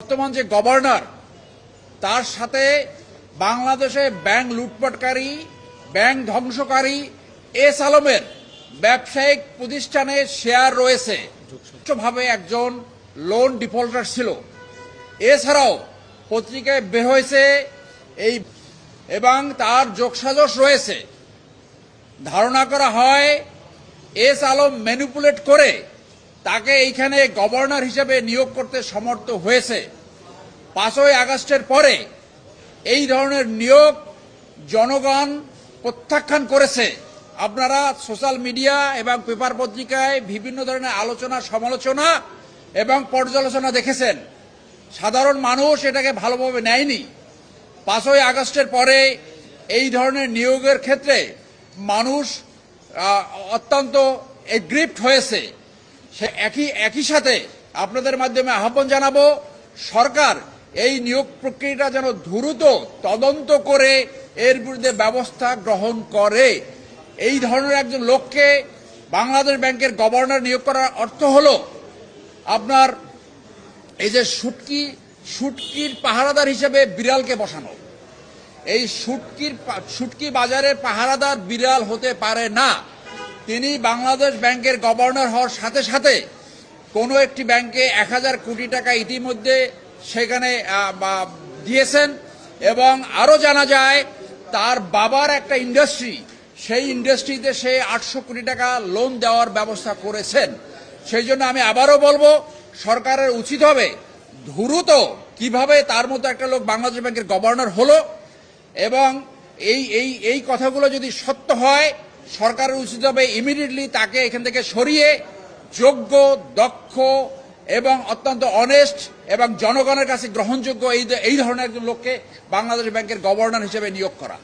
বর্তমান যে গভর্নর তার সাথে বাংলাদেশে ব্যাংক লুটপাটকারী ব্যাংক ধ্বংসকারী এস আলমের ব্যবসায়িক প্রতিষ্ঠানে শেয়ার রয়েছে। ভাবে একজন লোন ডিফল্টার ছিল। এছাড়াও পত্রিকায় বের হয়েছে এই এবং তার যোগসাজশ রয়েছে। ধারণা করা হয় এস আলম ম্যানিপুলেট করে তাকে এইখানে গভর্নর হিসেবে নিয়োগ করতে সমর্থ হয়েছে। 5ই আগস্টের পরে এই ধরনের নিয়োগ জনগণ প্রত্যাখ্যান করেছে। আপনারা সোশ্যাল মিডিয়া এবং পেপার পত্রিকায় বিভিন্ন ধরনের আলোচনা সমালোচনা এবং পর্যালোচনা দেখেছেন। সাধারণ মানুষ এটাকে ভালোভাবে নেয়নি। 5ই আগস্টের পরে এই ধরনের নিয়োগের ক্ষেত্রে মানুষ অত্যন্ত এগ্রিভড হয়েছে। সে একই সাথে আপনাদের মাধ্যমে আহ্বান জানাবো, সরকার এই নিয়োগ প্রক্রিয়াটা যেন দ্রুত তদন্ত করে এর বিরুদ্ধে ব্যবস্থা গ্রহণ করে। এই ধরনের একজন লোককে বাংলাদেশ ব্যাংকের গভর্নর নিয়োগ করার অর্থ হলো আপনার এই যে শুটকির পাহারাদার হিসেবে বিড়ালকে বসানো। এই শুটকি বাজারের পাহারাদার বিড়াল হতে পারে না। তিনি বাংলাদেশ ব্যাংকের গভর্নর হওয়ার সাথে সাথে কোনো একটি ব্যাংকে 1000 কোটি টাকা ইতিমধ্যে সেখানে দিয়েছেন এবং আরও জানা যায় তার বাবার একটা ইন্ডাস্ট্রি, সেই ইন্ডাস্ট্রিতে সে 800 কোটি টাকা লোন দেওয়ার ব্যবস্থা করেছেন। সেই জন্য আমি আবারও বলবো, সরকারের উচিত হবে দ্রুত কিভাবে তার মতো একটা লোক বাংলাদেশ ব্যাংকের গভর্নর হলো এবং এই কথাগুলো যদি সত্য হয় সরকারের উচিত হবে ইমিডিয়েটলি তাকে এখান থেকে সরিয়ে যোগ্য, দক্ষ এবং অত্যন্ত অনেস্ট এবং জনগণের কাছে গ্রহণযোগ্য এই ধরনের একজন লোককে বাংলাদেশ ব্যাংকের গভর্নর হিসেবে নিয়োগ করা।